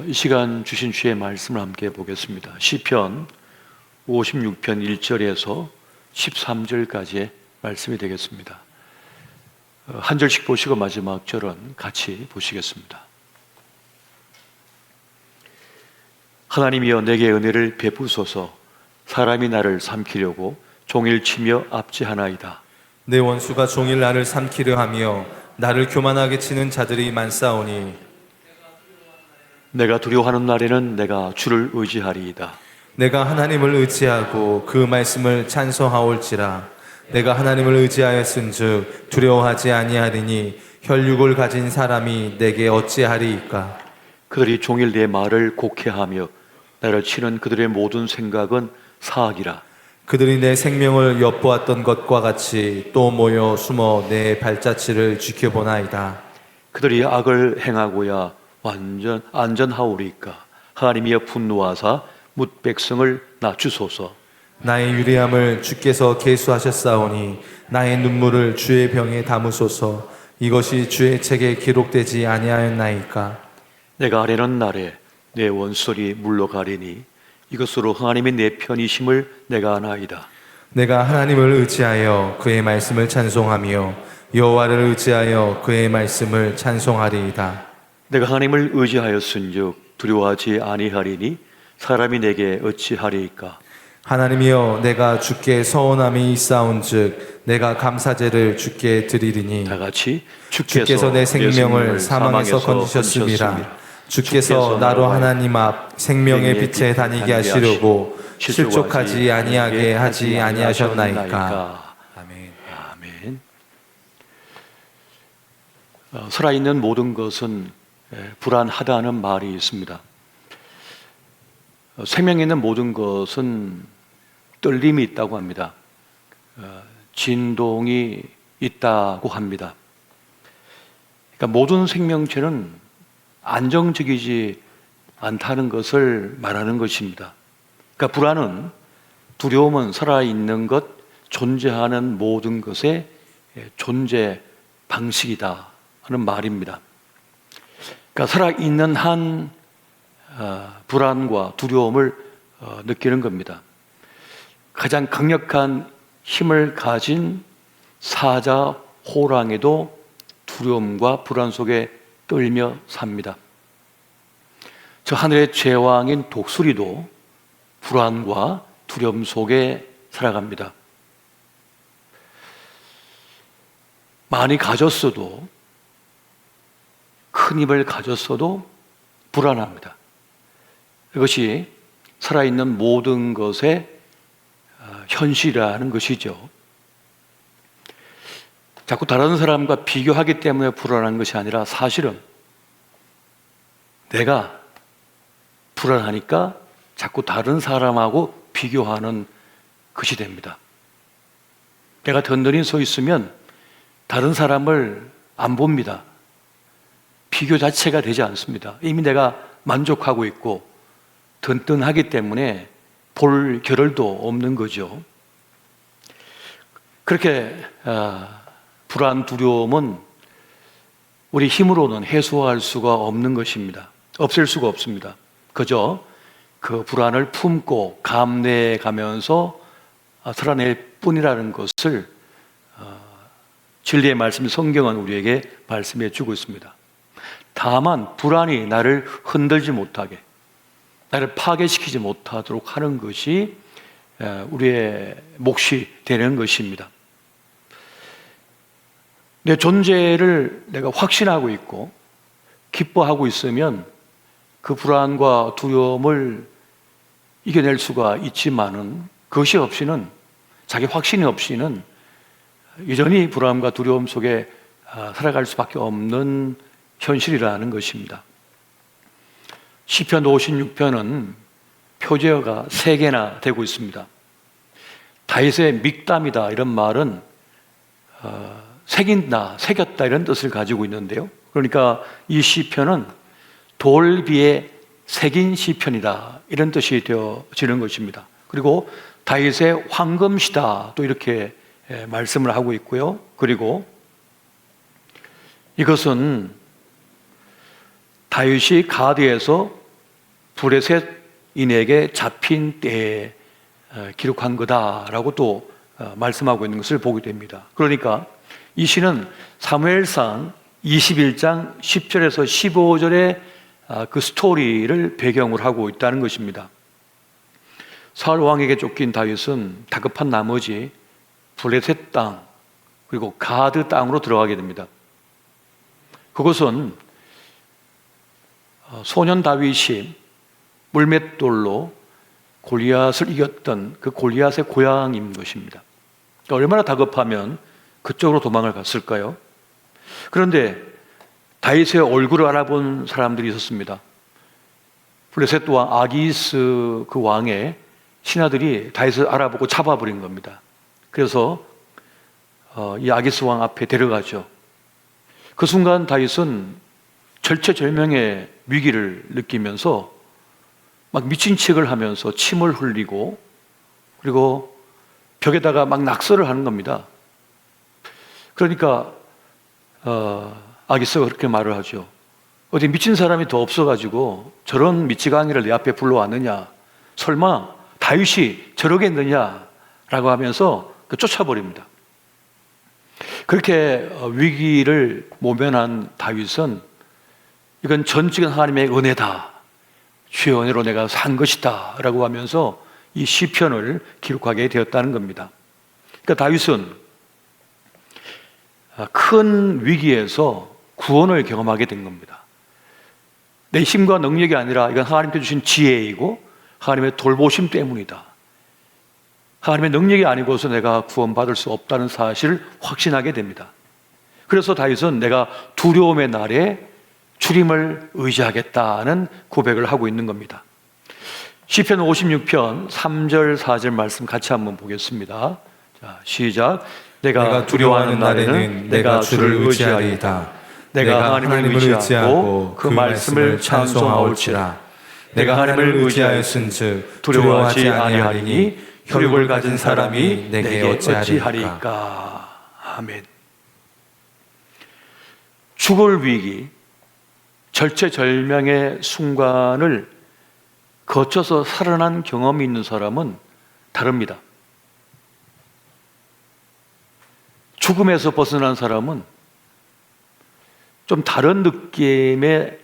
이 시간 주신 주의 말씀을 함께 보겠습니다. 시편 56편 1절에서 13절까지의 말씀이 되겠습니다. 한 절씩 보시고 마지막 절은 같이 보시겠습니다. 하나님이여 내게 은혜를 베푸소서. 사람이 나를 삼키려고 종일 치며 압제하나이다. 내 원수가 종일 나를 삼키려 하며 나를 교만하게 치는 자들이 많사오니 내가 두려워하는 날에는 내가 주를 의지하리이다. 내가 하나님을 의지하고 그 말씀을 찬송하올지라. 내가 하나님을 의지하였은즉 두려워하지 아니하리니 혈육을 가진 사람이 내게 어찌하리이까. 그들이 종일 내 말을 곡해하며 나를 치는 그들의 모든 생각은 사악이라. 그들이 내 생명을 엿보았던 것과 같이 또 모여 숨어 내 발자취를 지켜보나이다. 그들이 악을 행하고야 완전 안전하오리까. 하나님이여 분노하사 뭇 백성을 낮추소서. 나의 유리함을 주께서 계수하셨사오니 나의 눈물을 주의 병에 담으소서. 이것이 주의 책에 기록되지 아니하였나이까. 내가 아뢰는 날에 내 원수들이 물러가리니 이것으로 하나님의 내 편이심을 내가 아나이다. 내가 하나님을 의지하여 그의 말씀을 찬송하며 여호와를 의지하여 그의 말씀을 찬송하리이다. 내가 하나님을 의지하였은즉 두려워하지 아니하리니 사람이 내게 어찌하리이까. 하나님이여 내가 주께 서원함이 있사온즉 내가 감사제를 주께 드리리니 다 같이 주께서 내 생명을 사망에서 건지셨음이라. 주께서 나로 하나님 앞 생명의 빛에 다니게 하시려고 실족하지 아니하게 하지 아니하셨나이까. 아멘. 아멘. 살아있는 모든 것은 불안하다는 말이 있습니다. 생명에 있는 모든 것은 떨림이 있다고 합니다. 진동이 있다고 합니다. 그러니까 모든 생명체는 안정적이지 않다는 것을 말하는 것입니다. 그러니까 불안은, 두려움은 살아있는 것, 존재하는 모든 것의 존재 방식이다 하는 말입니다. 그러니까 살아있는 한 불안과 두려움을 느끼는 겁니다. 가장 강력한 힘을 가진 사자 호랑이도 두려움과 불안 속에 떨며 삽니다. 저 하늘의 제왕인 독수리도 불안과 두려움 속에 살아갑니다. 많이 가졌어도, 큰 힘을 가졌어도 불안합니다. 이것이 살아있는 모든 것의 현실이라는 것이죠. 자꾸 다른 사람과 비교하기 때문에 불안한 것이 아니라 사실은 내가 불안하니까 자꾸 다른 사람하고 비교하는 것이 됩니다. 내가 든든히 서 있으면 다른 사람을 안 봅니다. 비교 자체가 되지 않습니다. 이미 내가 만족하고 있고 든든하기 때문에 볼 겨를도 없는 거죠. 그렇게 불안, 두려움은 우리 힘으로는 해소할 수가 없는 것입니다. 없앨 수가 없습니다. 그저 그 불안을 품고 감내해 가면서 살아낼 뿐이라는 것을 진리의 말씀, 성경은 우리에게 말씀해 주고 있습니다. 다만 불안이 나를 흔들지 못하게, 나를 파괴시키지 못하도록 하는 것이 우리의 몫이 되는 것입니다. 내 존재를 내가 확신하고 있고 기뻐하고 있으면 그 불안과 두려움을 이겨낼 수가 있지만은 그것이 없이는, 자기 확신이 없이는 여전히 불안과 두려움 속에 살아갈 수밖에 없는 현실이라는 것입니다. 시편 56편은 표제어가 3개나 되고 있습니다. 다윗의 믹담이다 이런 말은 새긴다, 새겼다 이런 뜻을 가지고 있는데요. 그러니까 이 시편은 돌비에 새긴 시편이다 이런 뜻이 되어지는 것입니다. 그리고 다윗의 황금시다 또 이렇게 말씀을 하고 있고요. 그리고 이것은 다윗이 가드에서 브레셋인에게 잡힌 때에 기록한 거다라고 또 말씀하고 있는 것을 보게 됩니다. 그러니까 이 시는 사무엘상 21장 10절에서 15절의 그 스토리를 배경으로 하고 있다는 것입니다. 사울 왕에게 쫓긴 다윗은 다급한 나머지 블레셋 땅 그리고 가드 땅으로 들어가게 됩니다. 그것은 소년 다윗이 물맷돌로 골리앗을 이겼던 그 골리앗의 고향인 것입니다. 그러니까 얼마나 다급하면 그쪽으로 도망을 갔을까요? 그런데 다윗의 얼굴을 알아본 사람들이 있었습니다. 블레셋 왕 아기스 그 왕의 신하들이 다윗을 알아보고 잡아버린 겁니다. 그래서 이 아기스 왕 앞에 데려가죠. 그 순간 다윗은 절체절명의 위기를 느끼면서 막 미친 척을 하면서 침을 흘리고 그리고 벽에다가 막 낙서를 하는 겁니다. 그러니까 아기스가 그렇게 말을 하죠. 어디 미친 사람이 더 없어가지고 저런 미치광이를 내 앞에 불러왔느냐, 설마 다윗이 저러겠느냐라고 하면서 쫓아버립니다. 그렇게 위기를 모면한 다윗은 이건 전적인 하나님의 은혜다, 주의 은혜로 내가 산 것이다 라고 하면서 이 시편을 기록하게 되었다는 겁니다. 그러니까 다윗은 큰 위기에서 구원을 경험하게 된 겁니다. 내 힘과 능력이 아니라 이건 하나님께 주신 지혜이고 하나님의 돌보심 때문이다. 하나님의 능력이 아니고서 내가 구원받을 수 없다는 사실을 확신하게 됩니다. 그래서 다윗은 내가 두려움의 날에 주님을 의지하겠다는 고백을 하고 있는 겁니다. 시편 56편 3절 4절 말씀 같이 한번 보겠습니다. 자, 시작. 내가 두려워하는 날에는 내가 주를 의지하리이다. 내가 하나님을 의지하고 그 말씀을 찬송하올지라. 내가 하나님을 의지하였은즉 두려워하지 아니하리니 혈육을 가진 사람이 내게 어찌하리까. 아멘. 죽을 위기, 절체절명의 순간을 거쳐서 살아난 경험이 있는 사람은 다릅니다. 죽음에서 벗어난 사람은 좀 다른 느낌의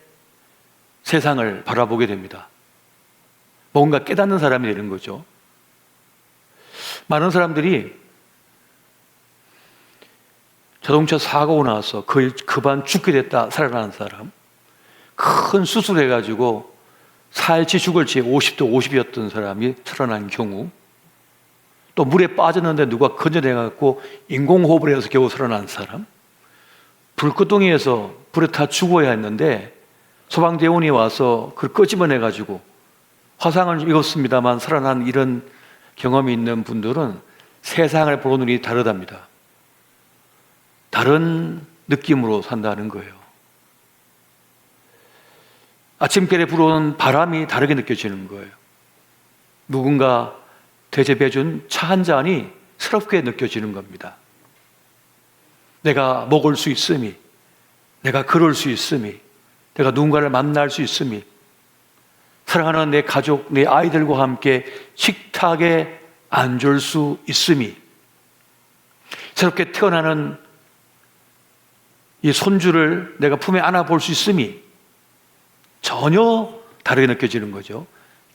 세상을 바라보게 됩니다. 뭔가 깨닫는 사람이 되는 거죠. 많은 사람들이 자동차 사고가 나서 급한 죽게 됐다 살아나는 사람, 큰 수술해가지고 살지 죽을지 50대 50이었던 사람이 살아난 경우, 또 물에 빠졌는데 누가 건져내갖고 인공호흡을 해서 겨우 살아난 사람, 불구덩이에서 불에 타 죽어야 했는데 소방대원이 와서 그걸 끄집어내가지고 화상을 입었습니다만 살아난 이런 경험이 있는 분들은 세상을 보는 눈이 다르답니다. 다른 느낌으로 산다는 거예요. 아침결에 불어오는 바람이 다르게 느껴지는 거예요. 누군가 대접해준 차 한 잔이 새롭게 느껴지는 겁니다. 내가 먹을 수 있음이, 내가 걸을 수 있음이, 내가 누군가를 만날 수 있음이, 사랑하는 내 가족, 내 아이들과 함께 식탁에 앉을 수 있음이, 새롭게 태어나는 이 손주를 내가 품에 안아볼 수 있음이 전혀 다르게 느껴지는 거죠.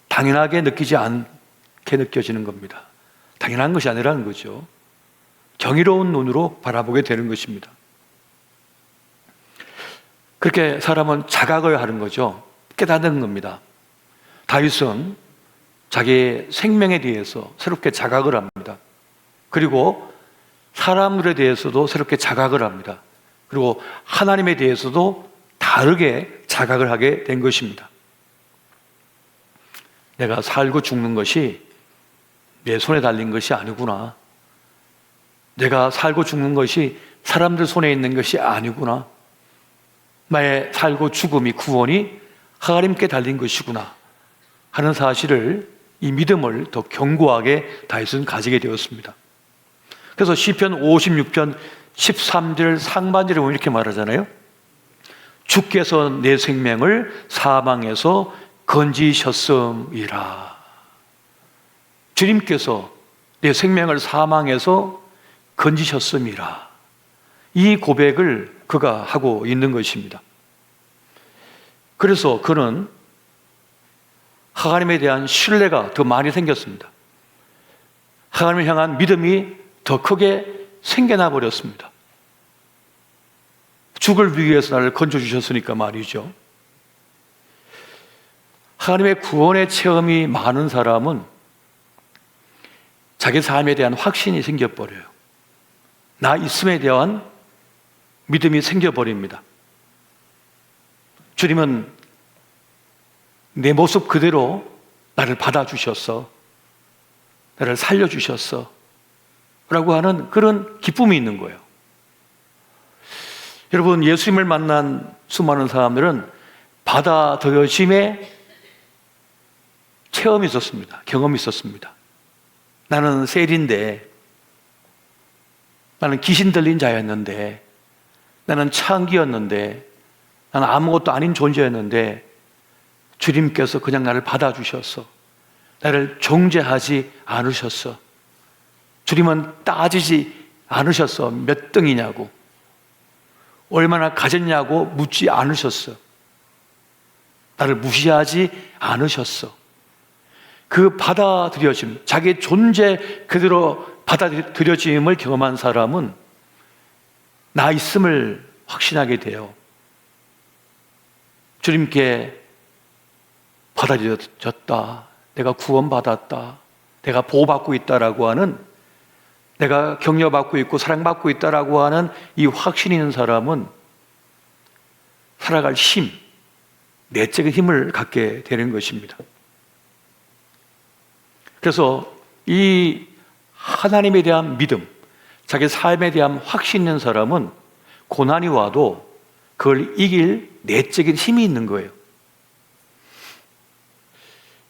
당연하게 느끼지 않게 느껴지는 겁니다. 당연한 것이 아니라는 거죠. 경이로운 눈으로 바라보게 되는 것입니다. 그렇게 사람은 자각을 하는 거죠. 깨닫는 겁니다. 다윗은 자기의 생명에 대해서 새롭게 자각을 합니다. 그리고 사람들에 대해서도 새롭게 자각을 합니다. 그리고 하나님에 대해서도 다르게 자각을 하게 된 것입니다. 내가 살고 죽는 것이 내 손에 달린 것이 아니구나. 내가 살고 죽는 것이 사람들 손에 있는 것이 아니구나. 나의 살고 죽음이, 구원이 하나님께 달린 것이구나 하는 사실을, 이 믿음을 더 견고하게 다윗은 가지게 되었습니다. 그래서 시편 56편 13절 상반절에 보면 이렇게 말하잖아요. 주께서 내 생명을 사망에서 건지셨음이라. 주님께서 내 생명을 사망에서 건지셨음이라. 이 고백을 그가 하고 있는 것입니다. 그래서 그는 하나님에 대한 신뢰가 더 많이 생겼습니다. 하나님을 향한 믿음이 더 크게 생겨나 버렸습니다. 죽을 위해서 나를 건져주셨으니까 말이죠. 하나님의 구원의 체험이 많은 사람은 자기 삶에 대한 확신이 생겨버려요. 나 있음에 대한 믿음이 생겨버립니다. 주님은 내 모습 그대로 나를 받아주셨어, 나를 살려주셨어 라고 하는 그런 기쁨이 있는 거예요. 여러분, 예수님을 만난 수많은 사람들은 받아들여짐의 체험이 있었습니다. 경험이 있었습니다. 나는 세리인데, 나는 귀신 들린 자였는데, 나는 창기였는데, 나는 아무것도 아닌 존재였는데 주님께서 그냥 나를 받아주셨어. 나를 정죄하지 않으셨어. 주님은 따지지 않으셨어. 몇 등이냐고, 얼마나 가졌냐고 묻지 않으셨어. 나를 무시하지 않으셨어. 그 받아들여짐, 자기 존재 그대로 받아들여짐을 경험한 사람은 나 있음을 확신하게 돼요. 주님께 받아들여졌다, 내가 구원받았다, 내가 보호받고 있다라고 하는, 내가 격려받고 있고 사랑받고 있다라고 하는 이 확신이 있는 사람은 살아갈 힘, 내적인 힘을 갖게 되는 것입니다. 그래서 이 하나님에 대한 믿음, 자기 삶에 대한 확신 있는 사람은 고난이 와도 그걸 이길 내적인 힘이 있는 거예요.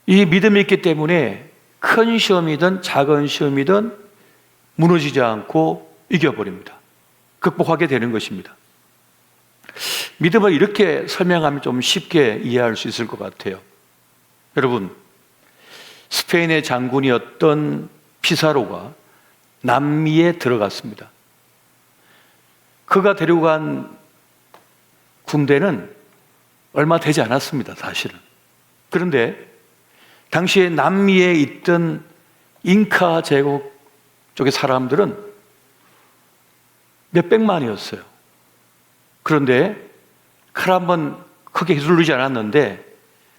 이 믿음이 있기 때문에 큰 시험이든 작은 시험이든 무너지지 않고 이겨버립니다. 극복하게 되는 것입니다. 믿음을 이렇게 설명하면 좀 쉽게 이해할 수 있을 것 같아요. 여러분, 스페인의 장군이었던 피사로가 남미에 들어갔습니다. 그가 데리고 간 군대는 얼마 되지 않았습니다, 사실은. 그런데 당시에 남미에 있던 잉카 제국 쪽의 사람들은 몇백만이었어요. 그런데 칼 한 번 크게 휘둘르지 않았는데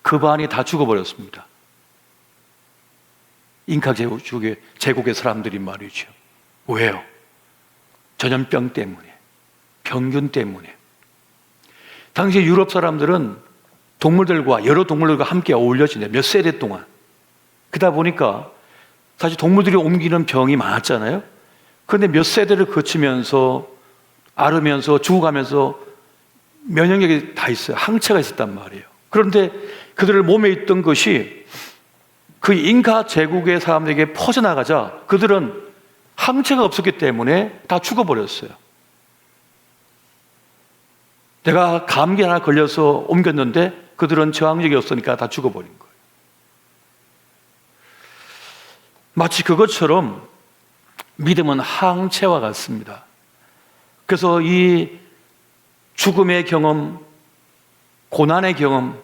그 반이 다 죽어버렸습니다. 잉카 제국의 사람들이 말이죠. 왜요? 전염병 때문에, 병균 때문에. 당시 유럽 사람들은 동물들과, 여러 동물들과 함께 어울려 지내 몇 세대 동안. 그러다 보니까 사실 동물들이 옮기는 병이 많았잖아요. 그런데 몇 세대를 거치면서 앓으면서 죽어가면서 면역력이 다 있어요. 항체가 있었단 말이에요. 그런데 그들의 몸에 있던 것이 그 잉카 제국의 사람들에게 퍼져나가자 그들은 항체가 없었기 때문에 다 죽어버렸어요. 내가 감기 하나 걸려서 옮겼는데 그들은 저항력이 없으니까 다 죽어버린 거예요. 마치 그것처럼 믿음은 항체와 같습니다. 그래서 이 죽음의 경험, 고난의 경험,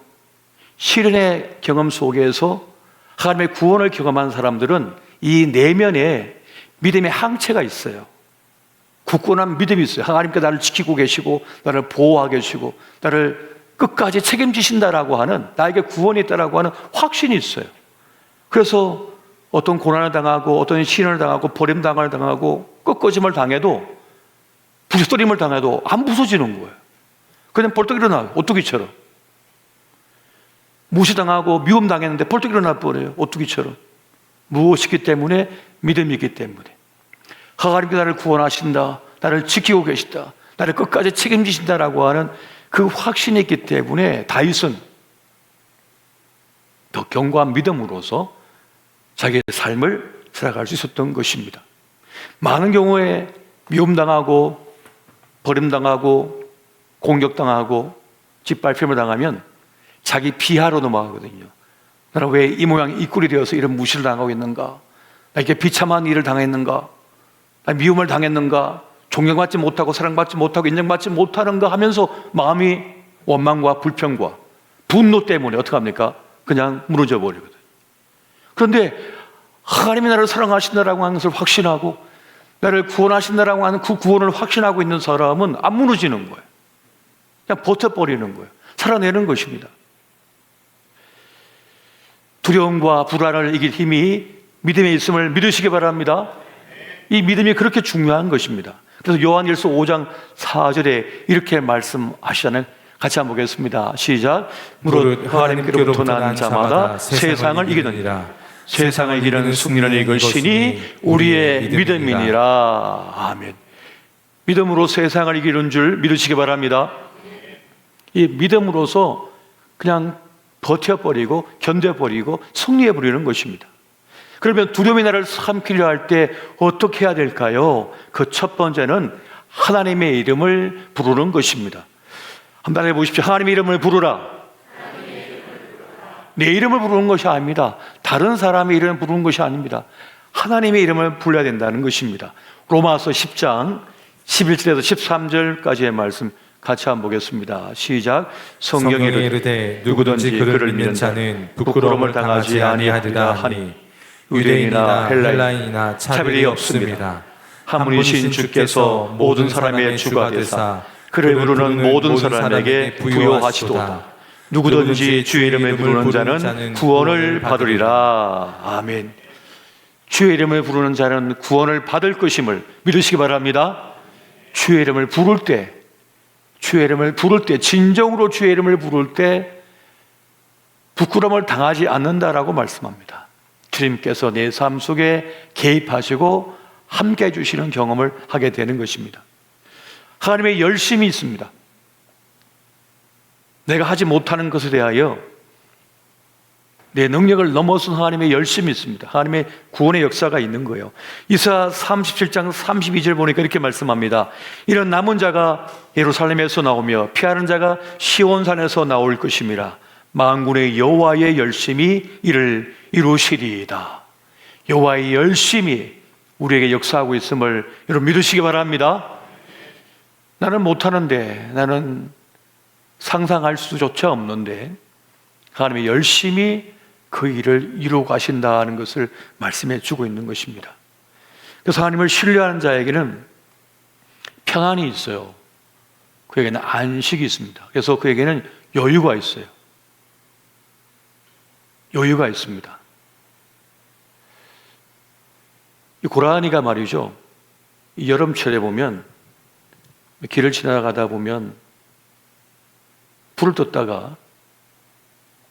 시련의 경험 속에서 하나님의 구원을 경험한 사람들은 이 내면에 믿음의 항체가 있어요. 굳건한 믿음이 있어요. 하나님께 나를 지키고 계시고 나를 보호하고 계시고 나를 끝까지 책임지신다라고 하는, 나에게 구원이 있다라고 하는 확신이 있어요. 그래서 어떤 고난을 당하고 어떤 시련을 당하고 버림당을 당하고 꺾어짐을 당해도, 부서뜨림을 당해도 안 부서지는 거예요. 그냥 벌떡 일어나요. 오뚜기처럼. 무시당하고 미움당했는데 벌떡 일어나 버려요. 오뚜기처럼. 무엇이기 때문에? 믿음이 있기 때문에. 하나님께 나를 구원하신다, 나를 지키고 계시다, 나를 끝까지 책임지신다라고 하는 그 확신이 있기 때문에 다윗은 더 견고한 믿음으로서 자기의 삶을 살아갈 수 있었던 것입니다. 많은 경우에 미움당하고 버림당하고 공격당하고 짓밟힘을 당하면 자기 비하로 넘어가거든요. 나는 왜 이 모양 이 꼴이 되어서 이런 무시를 당하고 있는가? 나 이렇게 비참한 일을 당했는가? 나 미움을 당했는가? 존경받지 못하고 사랑받지 못하고 인정받지 못하는가 하면서 마음이 원망과 불평과 분노 때문에 어떻게 합니까? 그냥 무너져 버리거든요. 그런데 하나님이 나를 사랑하신다라고 하는 것을 확신하고 나를 구원하신다라고 하는 그 구원을 확신하고 있는 사람은 안 무너지는 거예요. 그냥 버텨버리는 거예요. 살아내는 것입니다. 두려움과 불안을 이길 힘이 믿음에 있음을 믿으시기 바랍니다. 이 믿음이 그렇게 중요한 것입니다. 그래서 요한일서 5장 4절에 이렇게 말씀하시잖아요. 같이 한번 보겠습니다. 시작. 무릇 하나님께로부터 난 자마다 세상을 이기느니라. 세상을 이기는 승리는 이것이니 우리의 믿음이니라. 아멘. 믿음으로 세상을 이기는 줄 믿으시기 바랍니다. 이 믿음으로서 그냥 버텨버리고 견뎌버리고 승리해버리는 것입니다. 그러면 두려움이 나를 삼키려 할 때 어떻게 해야 될까요? 그 첫 번째는 하나님의 이름을 부르는 것입니다. 한번 해보십시오. 하나님의 이름을 부르라. 내 이름을 부르는 것이 아닙니다. 다른 사람의 이름을 부르는 것이 아닙니다. 하나님의 이름을 불러야 된다는 것입니다. 로마서 10장 11절에서 13절까지의 말씀 같이 한번 보겠습니다. 시작. 성경에 이르되 누구든지 그를 믿는 자는 부끄러움을 당하지 아니하리라 하니 유대인이나 헬라인이나 차별이 없습니다. 한 분이신 주께서 모든 사람의 주가 되사 그를 부르는 모든 사람에게 부요하시도다. 누구든지 주의 이름을 부르는 자는 구원을 받으리라. 아멘. 주의 이름을 부르는 자는 구원을 받을 것임을 믿으시기 바랍니다. 주의 이름을 부를 때, 주의 이름을 부를 때, 진정으로 주의 이름을 부를 때 부끄러움을 당하지 않는다라고 말씀합니다. 주님께서 내 삶 속에 개입하시고 함께 해주시는 경험을 하게 되는 것입니다. 하나님의 열심이 있습니다. 내가 하지 못하는 것에 대하여 내 능력을 넘어선 하나님의 열심이 있습니다. 하나님의 구원의 역사가 있는 거예요. 이사야 37장 32절 보니까 이렇게 말씀합니다. 이런 남은 자가 예루살렘에서 나오며 피하는 자가 시온산에서 나올 것임이라. 만군의 여호와의 열심이 이를 이루시리이다. 여호와의 열심이 우리에게 역사하고 있음을 여러분 믿으시기 바랍니다. 나는 못하는데, 나는 상상할 수조차 없는데 하나님의 열심히 그 일을 이루어 가신다는 것을 말씀해 주고 있는 것입니다. 그래서 하나님을 신뢰하는 자에게는 평안이 있어요. 그에게는 안식이 있습니다. 그래서 그에게는 여유가 있어요. 여유가 있습니다. 이 고라니가 말이죠, 이 여름철에 보면 길을 지나가다 보면 불을 떴다가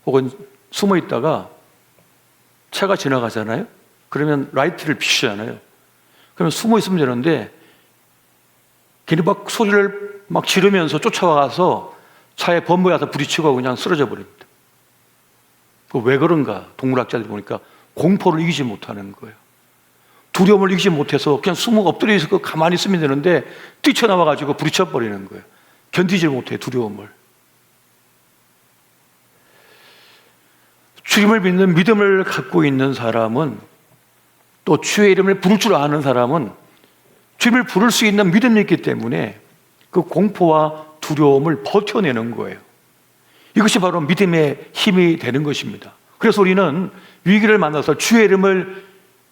혹은 숨어 있다가 차가 지나가잖아요. 그러면 라이트를 비추잖아요. 그러면 숨어 있으면 되는데 괜히 막 소리를 막 지르면서 쫓아와서 차에 범부에 와서 부딪히고 그냥 쓰러져 버립니다. 왜 그런가? 동물학자들이 보니까 공포를 이기지 못하는 거예요. 두려움을 이기지 못해서 그냥 숨어 엎드려 있고 가만히 있으면 되는데 뛰쳐나와 가지고 부딪혀 버리는 거예요. 견디지 못해 두려움을. 주님을 믿는 믿음을 갖고 있는 사람은, 또 주의 이름을 부를 줄 아는 사람은 주님을 부를 수 있는 믿음이 있기 때문에 그 공포와 두려움을 버텨내는 거예요. 이것이 바로 믿음의 힘이 되는 것입니다. 그래서 우리는 위기를 만나서 주의 이름을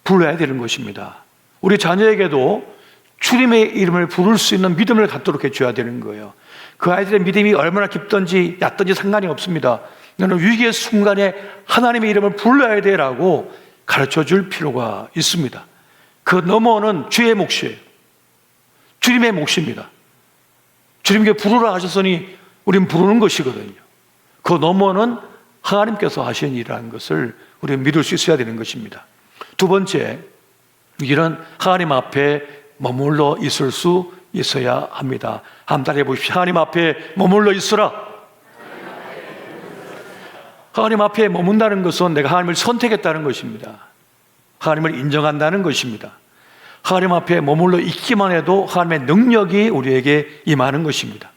불러야 되는 것입니다. 우리 자녀에게도 주님의 이름을 부를 수 있는 믿음을 갖도록 해줘야 되는 거예요. 그 아이들의 믿음이 얼마나 깊든지 얕든지 상관이 없습니다. 너는 위기의 순간에 하나님의 이름을 불러야 되라고 가르쳐 줄 필요가 있습니다. 그 너머는 주의 몫이에요. 주님의 몫입니다. 주님께 부르라 하셨으니 우리는 부르는 것이거든요. 그 너머는 하나님께서 하신 일이라는 것을 우리는 믿을 수 있어야 되는 것입니다. 두 번째, 이런 하나님 앞에 머물러 있을 수 있어야 합니다. 한번 따라해 보십시오. 하나님 앞에 머물러 있으라. 하나님 앞에 머문다는 것은 내가 하나님을 선택했다는 것입니다. 하나님을 인정한다는 것입니다. 하나님 앞에 머물러 있기만 해도 하나님의 능력이 우리에게 임하는 것입니다.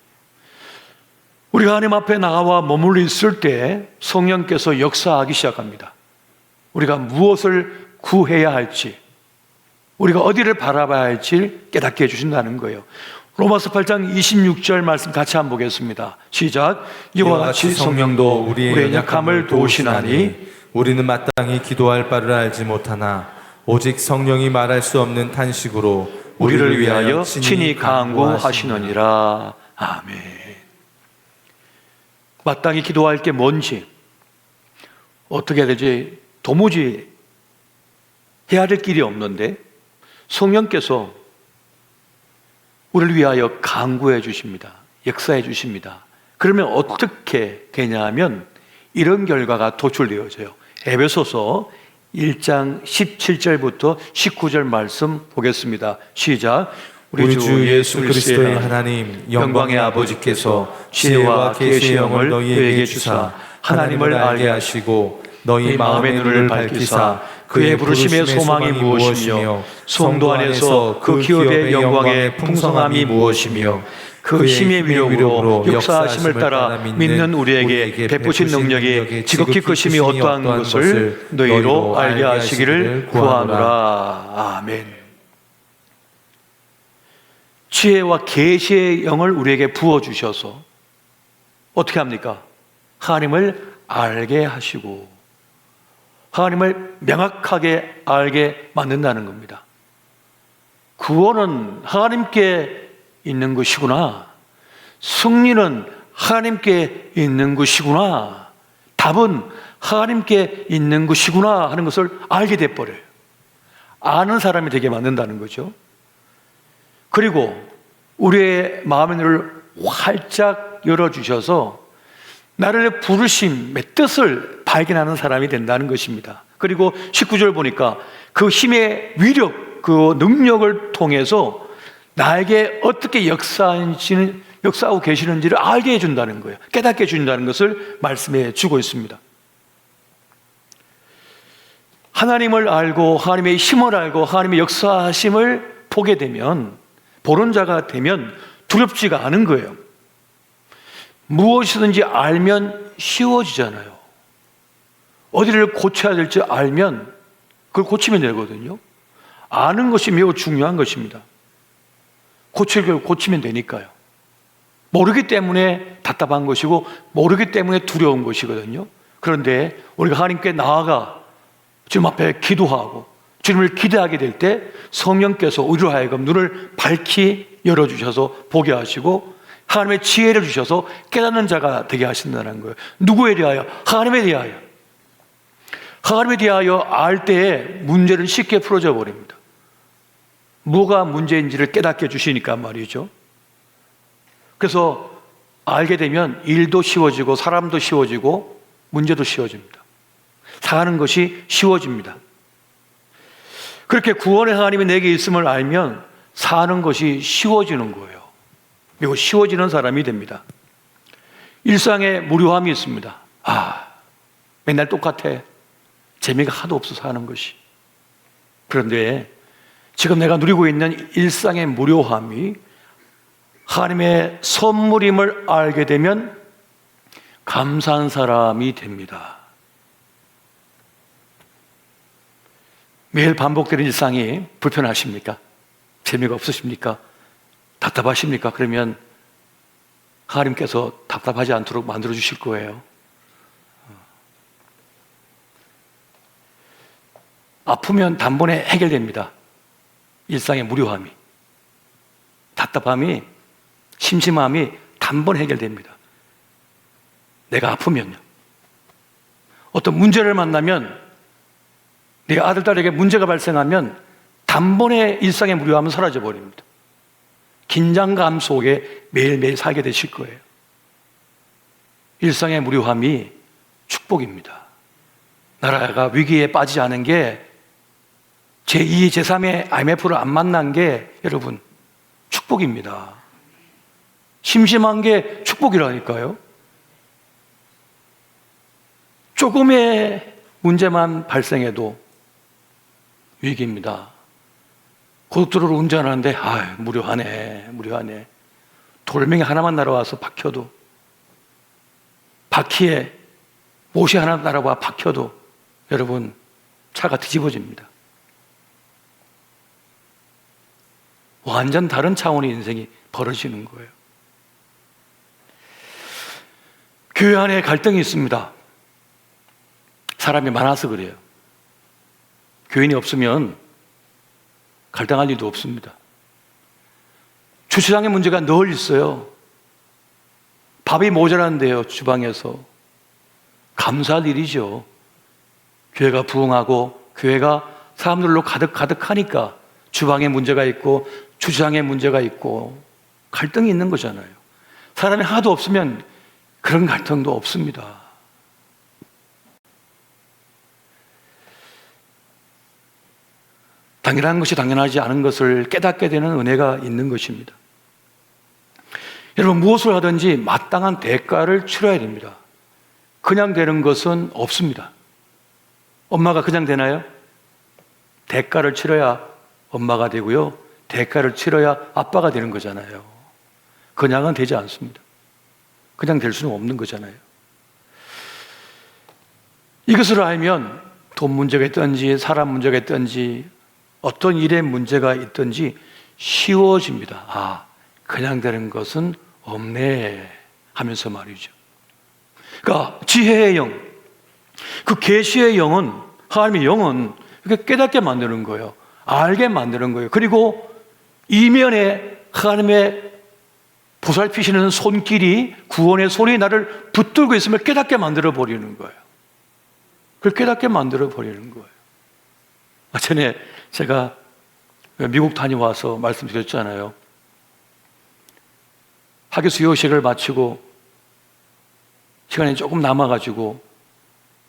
우리가 하나님 앞에 나와 머물러 있을 때 성령께서 역사하기 시작합니다. 우리가 무엇을 구해야 할지, 우리가 어디를 바라봐야 할지 깨닫게 해주신다는 거예요. 로마서 8장 26절 말씀 같이 한번 보겠습니다. 시작. 이와 같이 성령도 우리의 연약함을 도우시나니 우리는 마땅히 기도할 바를 알지 못하나 오직 성령이 말할 수 없는 탄식으로 우리를 위하여 친히 간구하시느니라. 아멘. 마땅히 기도할 게 뭔지, 어떻게 해야 되지, 도무지 해야 될 길이 없는데 성령께서 우리를 위하여 간구해 주십니다. 역사해 주십니다. 그러면 어떻게 되냐 하면 이런 결과가 도출되어져요. 에베소서 1장 17절부터 19절 말씀 보겠습니다. 시작. 우리 주 예수 그리스도의 하나님 영광의 아버지께서 지혜와 계시의 영을 너희에게 주사 하나님을 알게 하시고 너희 마음의 눈을 밝히사 그의 부르심의 소망이 무엇이며 성도 안에서 그 기업의 영광의 풍성함이 무엇이며 그 힘의 위력으로 역사하심을 따라 믿는 우리에게 베푸신 능력이 지극히 크심이 어떠한 것을 너희로 알게 하시기를 구하노라. 아멘. 지혜와 계시의 영을 우리에게 부어주셔서 어떻게 합니까? 하나님을 알게 하시고 하나님을 명확하게 알게 만든다는 겁니다. 구원은 하나님께 있는 것이구나. 승리는 하나님께 있는 것이구나. 답은 하나님께 있는 것이구나 하는 것을 알게 돼버려요. 아는 사람이 되게 만든다는 거죠. 그리고 우리의 마음의 눈을 활짝 열어주셔서 나를 부르심의 뜻을 발견하는 사람이 된다는 것입니다. 그리고 19절 보니까 그 힘의 위력, 그 능력을 통해서 나에게 어떻게 역사하고 계시는지를 알게 해준다는 거예요. 깨닫게 해준다는 것을 말씀해 주고 있습니다. 하나님을 알고 하나님의 힘을 알고 하나님의 역사하심을 보게 되면, 보는 자가 되면 두렵지가 않은 거예요. 무엇이든지 알면 쉬워지잖아요. 어디를 고쳐야 될지 알면 그걸 고치면 되거든요. 아는 것이 매우 중요한 것입니다. 고칠 걸 고치면 되니까요. 모르기 때문에 답답한 것이고 모르기 때문에 두려운 것이거든요. 그런데 우리가 하나님께 나아가 주님 앞에 기도하고 주님을 기대하게 될 때 성령께서 우리로 하여금 눈을 밝히 열어주셔서 보게 하시고 하나님의 지혜를 주셔서 깨닫는 자가 되게 하신다는 거예요. 누구에 대하여? 하나님에 대하여. 하나님에 대하여 알 때에 문제는 쉽게 풀어져 버립니다. 뭐가 문제인지를 깨닫게 해주시니까 말이죠. 그래서 알게 되면 일도 쉬워지고 사람도 쉬워지고 문제도 쉬워집니다. 사는 것이 쉬워집니다. 그렇게 구원의 하나님이 내게 있음을 알면 사는 것이 쉬워지는 거예요. 그리고 쉬워지는 사람이 됩니다. 일상에 무료함이 있습니다. 맨날 똑같아. 재미가 하도 없어 사는 것이. 그런데 지금 내가 누리고 있는 일상의 무료함이 하나님의 선물임을 알게 되면 감사한 사람이 됩니다. 매일 반복되는 일상이 불편하십니까? 재미가 없으십니까? 답답하십니까? 그러면 하나님께서 답답하지 않도록 만들어 주실 거예요. 아프면 단번에 해결됩니다. 일상의 무료함이, 답답함이, 심심함이 단번에 해결됩니다. 내가 아프면요. 어떤 문제를 만나면, 내 아들, 딸에게 문제가 발생하면 단번에 일상의 무료함은 사라져 버립니다. 긴장감 속에 매일매일 살게 되실 거예요. 일상의 무료함이 축복입니다. 나라가 위기에 빠지지 않은 게, 제2, 제3의 IMF를 안 만난 게 여러분 축복입니다. 심심한 게 축복이라니까요. 조금의 문제만 발생해도 위기입니다. 고속도로를 운전하는데 무료하네. 돌멩이 하나만 날아와서 박혀도 바퀴에 못이 하나 날아와 박혀도 여러분 차가 뒤집어집니다. 완전 다른 차원의 인생이 벌어지는 거예요. 교회 안에 갈등이 있습니다. 사람이 많아서 그래요. 교인이 없으면 갈등할 일도 없습니다. 주차장의 문제가 늘 있어요. 밥이 모자란데요, 주방에서. 감사할 일이죠. 교회가 부흥하고 교회가 사람들로 가득하니까 주방에 문제가 있고 주차장에 문제가 있고 갈등이 있는 거잖아요. 사람이 하나도 없으면 그런 갈등도 없습니다. 당연한 것이 당연하지 않은 것을 깨닫게 되는 은혜가 있는 것입니다. 여러분, 무엇을 하든지 마땅한 대가를 치러야 됩니다. 그냥 되는 것은 없습니다. 엄마가 그냥 되나요? 대가를 치러야 엄마가 되고요, 대가를 치러야 아빠가 되는 거잖아요. 그냥은 되지 않습니다. 그냥 될 수는 없는 거잖아요. 이것을 알면 돈 문제가 있든지 사람 문제가 있든지 어떤 일에 문제가 있든지 쉬워집니다. 아, 그냥 되는 것은 없네 하면서 말이죠. 그러니까 지혜의 영, 그 계시의 영은, 하나님의 영은 이렇게 깨닫게 만드는 거예요. 알게 만드는 거예요. 그리고 이면에 하나님의 보살피시는 손길이, 구원의 손이 나를 붙들고 있으면 깨닫게 만들어 버리는 거예요. 그걸 깨닫게 만들어 버리는 거예요. 전에 제가 미국 다녀와서 말씀드렸잖아요. 학교 수요식을 마치고 시간이 조금 남아가지고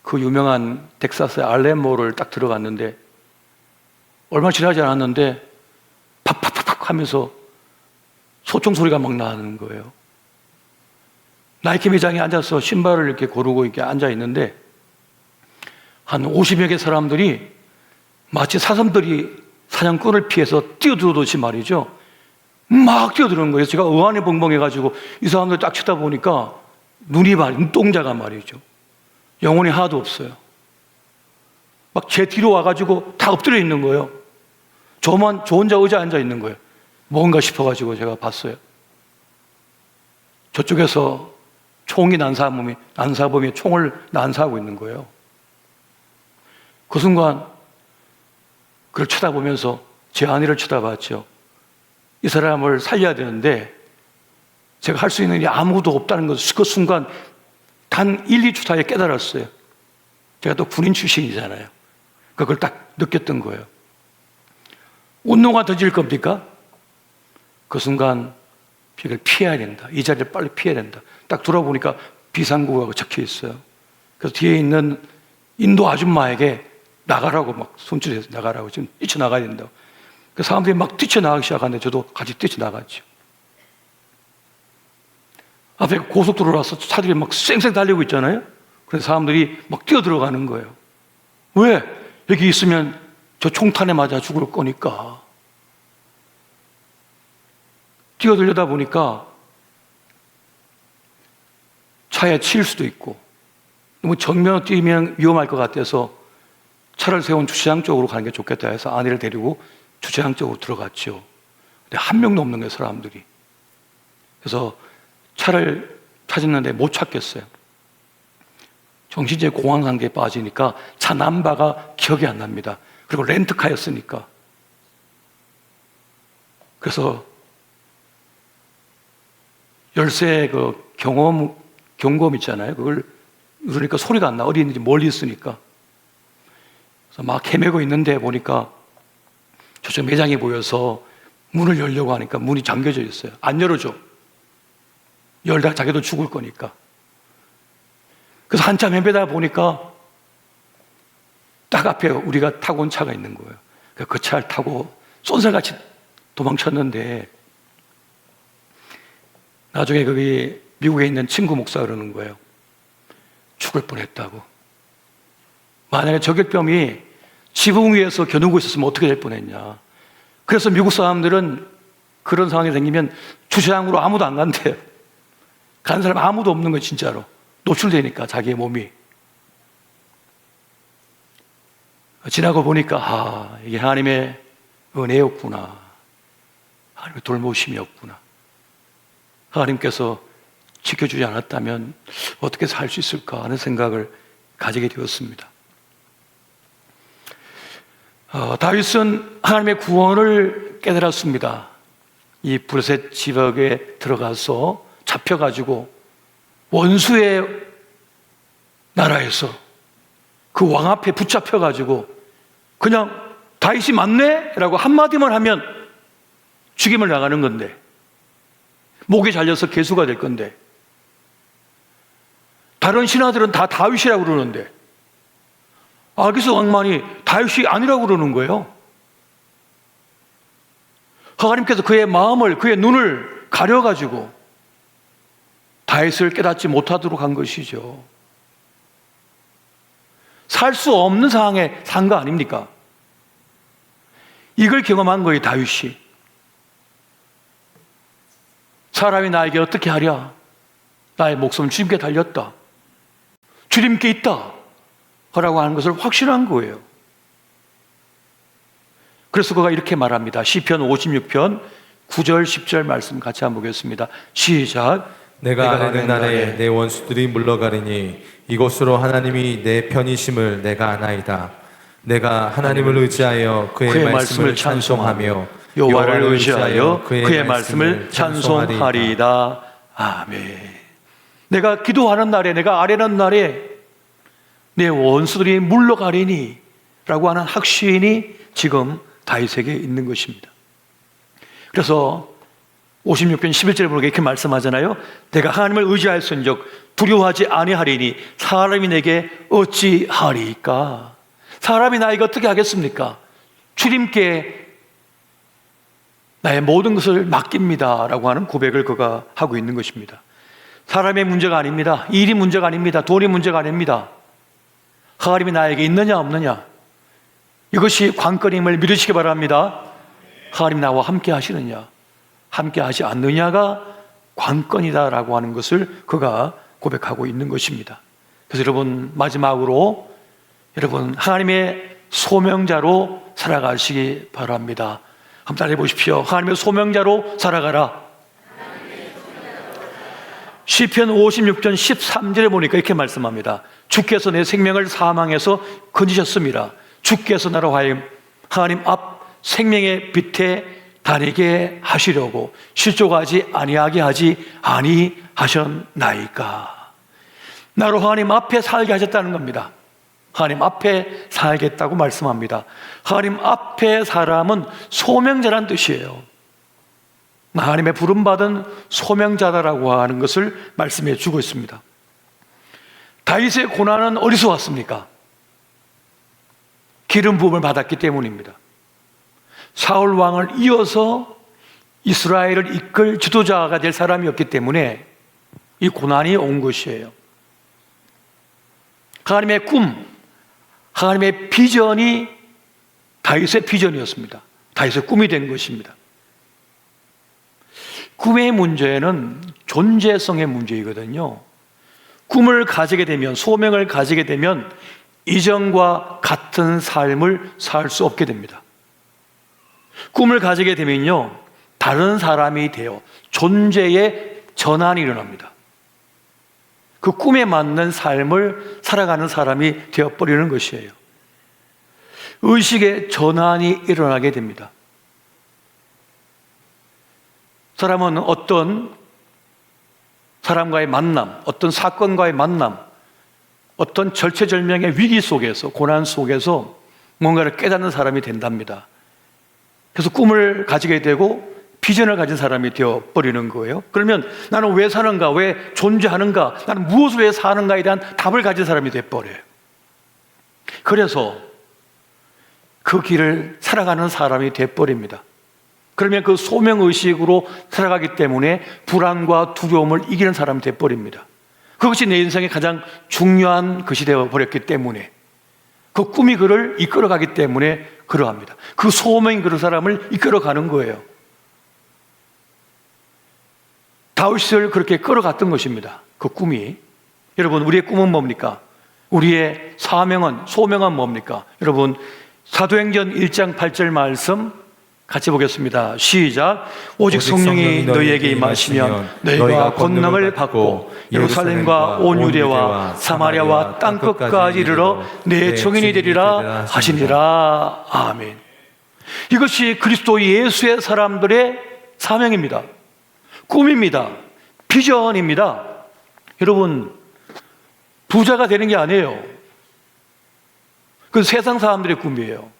그 유명한 텍사스의 알렌모를 딱 들어갔는데 얼마 지나지 않았는데 팍팍팍팍 하면서 소총 소리가 막 나는 거예요. 나이키 매장에 앉아서 신발을 이렇게 고르고 이렇게 앉아 있는데 한 50여 개 사람들이 마치 사슴들이 사냥꾼을 피해서 뛰어들어오듯이 말이죠. 막 뛰어드는 거예요. 제가 의안에 벙벙해가지고 이 사람들 딱 쳐다보니까 눈동자가 말이죠. 영혼이 하나도 없어요. 막 제 뒤로 와가지고 다 엎드려 있는 거예요. 저 혼자 의자에 앉아 있는 거예요. 뭔가 싶어가지고 제가 봤어요. 저쪽에서 총이 난사범이 총을 난사하고 있는 거예요. 그 순간 그걸 쳐다보면서 제 아내를 쳐다봤죠. 이 사람을 살려야 되는데 제가 할 수 있는 일이 아무것도 없다는 것을 그 순간 단 1, 2초 사이에 깨달았어요. 제가 또 군인 출신이잖아요. 그걸 딱 느꼈던 거예요. 운동화 던질 겁니까? 그 순간 이걸 피해야 된다. 이 자리를 빨리 피해야 된다. 딱 돌아보니까 비상구호가 적혀 있어요. 그래서 뒤에 있는 인도 아줌마에게 나가라고 막 손질해서 나가라고, 지금 뛰쳐나가야 된다고. 그 사람들이 막 뛰쳐나가기 시작하는데 저도 같이 뛰쳐나갔죠. 앞에 고속도로라서 차들이 막 쌩쌩 달리고 있잖아요. 그래서 사람들이 막 뛰어들어가는 거예요. 왜? 여기 있으면 저 총탄에 맞아 죽을 거니까. 뛰어들려다 보니까 차에 치일 수도 있고 너무 정면으로 뛰면 위험할 것 같아서 차를 세운 주차장 쪽으로 가는 게 좋겠다 해서 아내를 데리고 주차장 쪽으로 들어갔죠. 근데 한 명도 없는 거예요, 사람들이. 그래서 차를 찾았는데 못 찾겠어요. 정신적 공황 상태에 빠지니까 차 넘버가 기억이 안 납니다. 그리고 렌트카였으니까. 그래서 열쇠 그 경고음 있잖아요. 그걸 누르니까 소리가 안 나. 어디 있는지 멀리 있으니까. 그래서 막 헤매고 있는데 보니까 저쪽 매장이 보여서 문을 열려고 하니까 문이 잠겨져 있어요. 안 열어줘. 열다가 자기도 죽을 거니까. 그래서 한참 헤매다 보니까 딱 앞에 우리가 타고 온 차가 있는 거예요. 그 차를 타고 쏜살같이 도망쳤는데 나중에 거기 미국에 있는 친구 목사가 그러는 거예요. 죽을 뻔했다고. 만약에 저격병이 지붕 위에서 겨누고 있었으면 어떻게 될 뻔했냐. 그래서 미국 사람들은 그런 상황이 생기면 주차장으로 아무도 안 간대요. 가는 사람 아무도 없는 거예요, 진짜로. 노출되니까 자기의 몸이. 지나고 보니까 이게 하나님의 은혜였구나, 하나님의 돌보심이었구나. 하나님께서 지켜주지 않았다면 어떻게 살 수 있을까 하는 생각을 가지게 되었습니다. 다윗은 하나님의 구원을 깨달았습니다. 이 브레셋 지역에 들어가서 잡혀가지고 원수의 나라에서 그 왕 앞에 붙잡혀가지고 그냥 다윗이 맞네? 라고 한마디만 하면 죽임을 당하는 건데, 목이 잘려서 개수가 될 건데, 다른 신하들은 다 다윗이라고 그러는데 아기스 왕만이 다윗이 아니라고 그러는 거예요. 하나님께서 그의 마음을, 그의 눈을 가려가지고 다윗을 깨닫지 못하도록 한 것이죠. 살 수 없는 상황에 산 거 아닙니까? 이걸 경험한 거예요, 다윗이. 사람이 나에게 어떻게 하랴? 나의 목숨은 주님께 달렸다, 주님께 있다 라고 하는 것을 확신한 거예요. 그래서 그가 이렇게 말합니다. 시편 56편 9절 10절 말씀 같이 한번 보겠습니다. 시작. 내가 아는 날에 내 원수들이 물러가리니 이곳으로 하나님이 내 편이심을 내가 아나이다. 내가 하나님을 의지하여 그의 말씀을 찬송하며 여호와를 의지하여 그의 말씀을 찬송하리이다. 아멘. 내가 기도하는 날에, 내가 아뢰는 날에 내 원수들이 물러가리니 라고 하는 확신이 지금 다윗에게 있는 것입니다. 그래서 56편 11절에 보니까 이렇게 말씀하잖아요. 내가 하나님을 의지하였은즉 두려워하지 아니하리니 사람이 내게 어찌하리까? 사람이 나에게 어떻게 하겠습니까? 주님께 나의 모든 것을 맡깁니다 라고 하는 고백을 그가 하고 있는 것입니다. 사람의 문제가 아닙니다. 일이 문제가 아닙니다. 돈이 문제가 아닙니다. 하나님이 나에게 있느냐 없느냐, 이것이 관건임을 믿으시기 바랍니다. 하나님 나와 함께 하시느냐, 함께 하지 않느냐가 관건이다라고 하는 것을 그가 고백하고 있는 것입니다. 그래서 여러분, 마지막으로 여러분 하나님의 소명자로 살아가시기 바랍니다. 한번 따라해 보십시오. 하나님의 소명자로 살아가라. 시편 56편 13절에 보니까 이렇게 말씀합니다. 주께서 내 생명을 사망에서 건지셨습니다. 주께서 나로 하여금 하나님 앞 생명의 빛에 다니게 하시려고 실족하지 아니하게 하지 아니하셨나이까. 나로 하나님 앞에 살게 하셨다는 겁니다. 하나님 앞에 살겠다고 말씀합니다. 하나님 앞에 사람은 소명자란 뜻이에요. 하나님의 부름받은 소명자다라고 하는 것을 말씀해 주고 있습니다. 다윗의 고난은 어디서 왔습니까? 기름 부음을 받았기 때문입니다. 사울 왕을 이어서 이스라엘을 이끌 지도자가 될 사람이었기 때문에 이 고난이 온 것이에요. 하나님의 꿈, 하나님의 비전이 다윗의 비전이었습니다. 다윗의 꿈이 된 것입니다. 꿈의 문제는 존재성의 문제이거든요. 꿈을 가지게 되면, 소명을 가지게 되면 이전과 같은 삶을 살 수 없게 됩니다. 꿈을 가지게 되면요, 다른 사람이 되어 존재의 전환이 일어납니다. 그 꿈에 맞는 삶을 살아가는 사람이 되어버리는 것이에요. 의식의 전환이 일어나게 됩니다. 사람은 어떤 사람과의 만남, 어떤 사건과의 만남, 어떤 절체절명의 위기 속에서, 고난 속에서 뭔가를 깨닫는 사람이 된답니다. 그래서 꿈을 가지게 되고 비전을 가진 사람이 되어버리는 거예요. 그러면 나는 왜 사는가, 왜 존재하는가, 나는 무엇을 위해 사는가에 대한 답을 가진 사람이 되어버려요. 그래서 그 길을 살아가는 사람이 되어버립니다. 그러면 그 소명의식으로 살아가기 때문에 불안과 두려움을 이기는 사람이 되어버립니다. 그것이 내 인생의 가장 중요한 것이 되어버렸기 때문에, 그 꿈이 그를 이끌어가기 때문에 그러합니다. 그 소명이 그 사람을 이끌어가는 거예요. 다윗을 그렇게 끌어갔던 것입니다. 그 꿈이. 여러분, 우리의 꿈은 뭡니까? 우리의 사명은, 소명은 뭡니까? 여러분, 사도행전 1장 8절 말씀 같이 보겠습니다. 시작. 오직 성령이 너희에게 임하시면 너희가 권능을 받고 예루살렘과 온 유대와 사마리아와 땅끝까지 이르러 내 증인이 되리라 하시니라. 아멘. 이것이 그리스도 예수의 사람들의 사명입니다. 꿈입니다. 비전입니다. 여러분, 부자가 되는 게 아니에요. 그건 세상 사람들의 꿈이에요.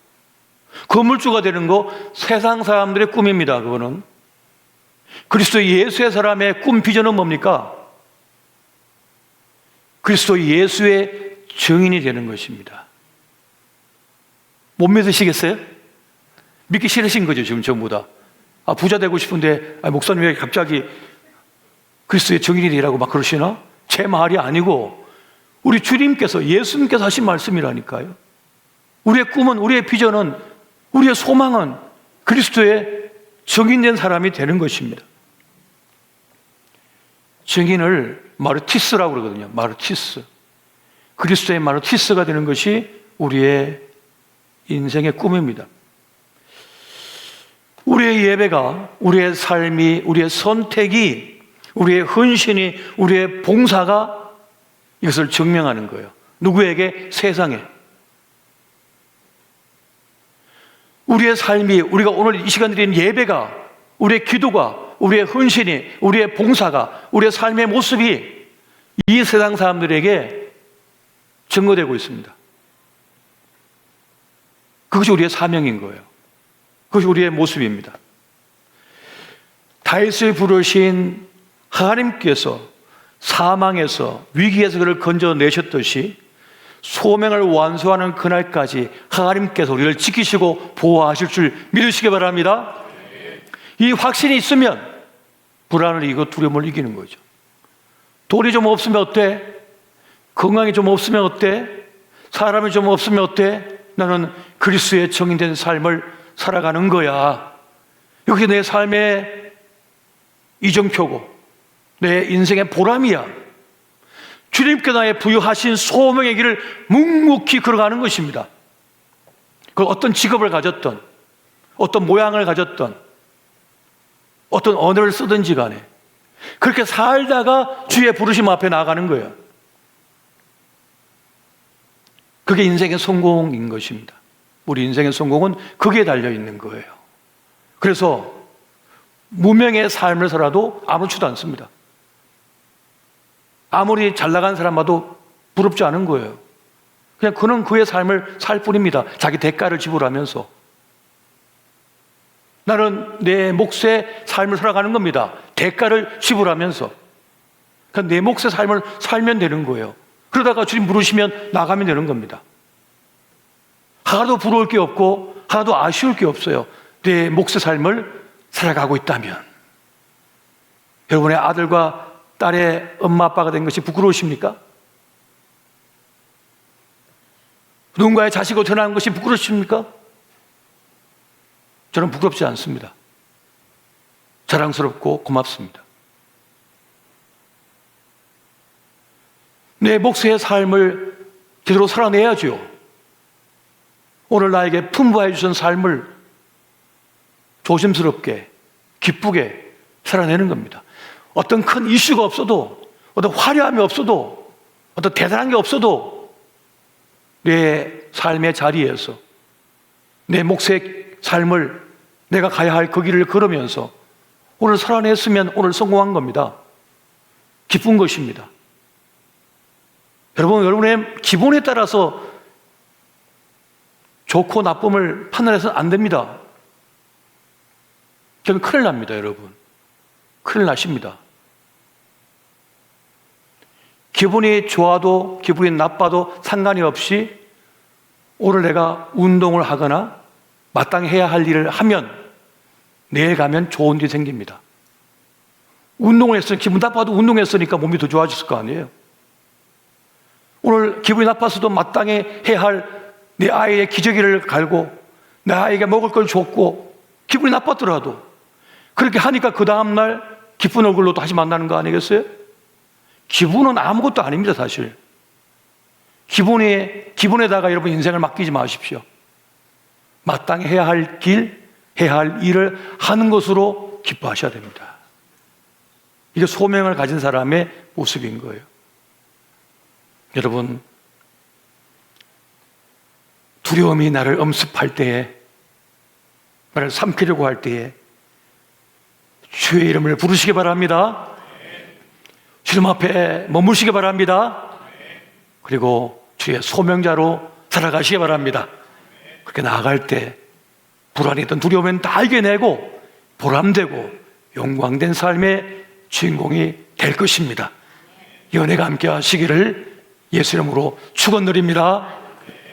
건물주가 되는 거 세상 사람들의 꿈입니다. 그거는. 그리스도 예수의 사람의 꿈 비전은 뭡니까? 그리스도 예수의 증인이 되는 것입니다. 못 믿으시겠어요? 믿기 싫으신 거죠, 지금 전부 다. 부자 되고 싶은데 목사님 왜 갑자기 그리스도의 증인이 되라고 막 그러시나? 제 말이 아니고 우리 주님께서, 예수님께서 하신 말씀이라니까요. 우리의 꿈은, 우리의 비전은, 우리의 소망은 그리스도의 증인된 사람이 되는 것입니다. 증인을 마르티스라고 그러거든요. 마르티스. 그리스도의 마르티스가 되는 것이 우리의 인생의 꿈입니다. 우리의 예배가, 우리의 삶이, 우리의 선택이, 우리의 헌신이, 우리의 봉사가 이것을 증명하는 거예요. 누구에게? 세상에. 우리의 삶이, 우리가 오늘 이 시간 드린 예배가, 우리의 기도가, 우리의 헌신이, 우리의 봉사가, 우리의 삶의 모습이 이 세상 사람들에게 증거되고 있습니다. 그것이 우리의 사명인 거예요. 그것이 우리의 모습입니다. 다윗을 부르신 하나님께서 사망에서, 위기에서 그를 건져내셨듯이 소명을 완수하는 그날까지 하나님께서 우리를 지키시고 보호하실 줄 믿으시기 바랍니다. 이 확신이 있으면 불안을 이기고 두려움을 이기는 거죠. 돈이 좀 없으면 어때? 건강이 좀 없으면 어때? 사람이 좀 없으면 어때? 나는 그리스도의 증인된 삶을 살아가는 거야. 이것이 내 삶의 이정표고 내 인생의 보람이야. 주님께서 나에 부여하신 소명의 길을 묵묵히 걸어가는 것입니다. 그 어떤 직업을 가졌던, 어떤 모양을 가졌던, 어떤 언어를 쓰든지 간에 그렇게 살다가 주의 부르심 앞에 나아가는 거예요. 그게 인생의 성공인 것입니다. 우리 인생의 성공은 거기에 달려있는 거예요. 그래서 무명의 삶을 살아도 아무렇지도 않습니다. 아무리 잘 나간 사람 봐도 부럽지 않은 거예요. 그냥 그는 그의 삶을 살 뿐입니다. 자기 대가를 지불하면서. 나는 내 몫의 삶을 살아가는 겁니다. 대가를 지불하면서. 그냥 내 몫의 삶을 살면 되는 거예요. 그러다가 주님 부르시면 나가면 되는 겁니다. 하나도 부러울 게 없고 하나도 아쉬울 게 없어요. 내 몫의 삶을 살아가고 있다면. 여러분의 아들과 딸의 엄마 아빠가 된 것이 부끄러우십니까? 누군가의 자식으로 태어난 것이 부끄러우십니까? 저는 부끄럽지 않습니다. 자랑스럽고 고맙습니다. 내 몫의 삶을 제대로 살아내야죠. 오늘 나에게 풍부해 주신 삶을 조심스럽게, 기쁘게 살아내는 겁니다. 어떤 큰 이슈가 없어도, 어떤 화려함이 없어도, 어떤 대단한 게 없어도 내 삶의 자리에서 내 몫의 삶을 내가 가야 할 그 길을 걸으면서 오늘 살아냈으면 오늘 성공한 겁니다. 기쁜 것입니다. 여러분, 여러분의 기본에 따라서 좋고 나쁨을 판단해서는 안 됩니다. 그러면 큰일 납니다, 여러분. 큰일 나십니다. 기분이 좋아도 기분이 나빠도 상관이 없이 오늘 내가 운동을 하거나 마땅히 해야 할 일을 하면 내일 가면 좋은 일이 생깁니다. 운동을 했으니 기분 나빠도 운동했으니까 몸이 더 좋아졌을 거 아니에요. 오늘 기분이 나빠서도 마땅히 해야 할 내 아이의 기저귀를 갈고 내 아이에게 먹을 걸 줬고 기분이 나빴더라도 그렇게 하니까 그 다음날 기쁜 얼굴로 다시 만나는 거 아니겠어요? 기분은 아무것도 아닙니다, 사실. 기분에다가 여러분 인생을 맡기지 마십시오. 마땅히 해야 할 길, 해야 할 일을 하는 것으로 기뻐하셔야 됩니다. 이게 소명을 가진 사람의 모습인 거예요. 여러분, 두려움이 나를 엄습할 때에, 나를 삼키려고 할 때에 주의 이름을 부르시기 바랍니다. 주님 앞에 머무시기 바랍니다. 그리고 주의 소명자로 살아가시기 바랍니다. 그렇게 나아갈 때 불안했던 두려움은 다 이겨내고 보람되고 영광된 삶의 주인공이 될 것입니다. 연애가 함께 하시기를 예수 이름으로 축원드립니다.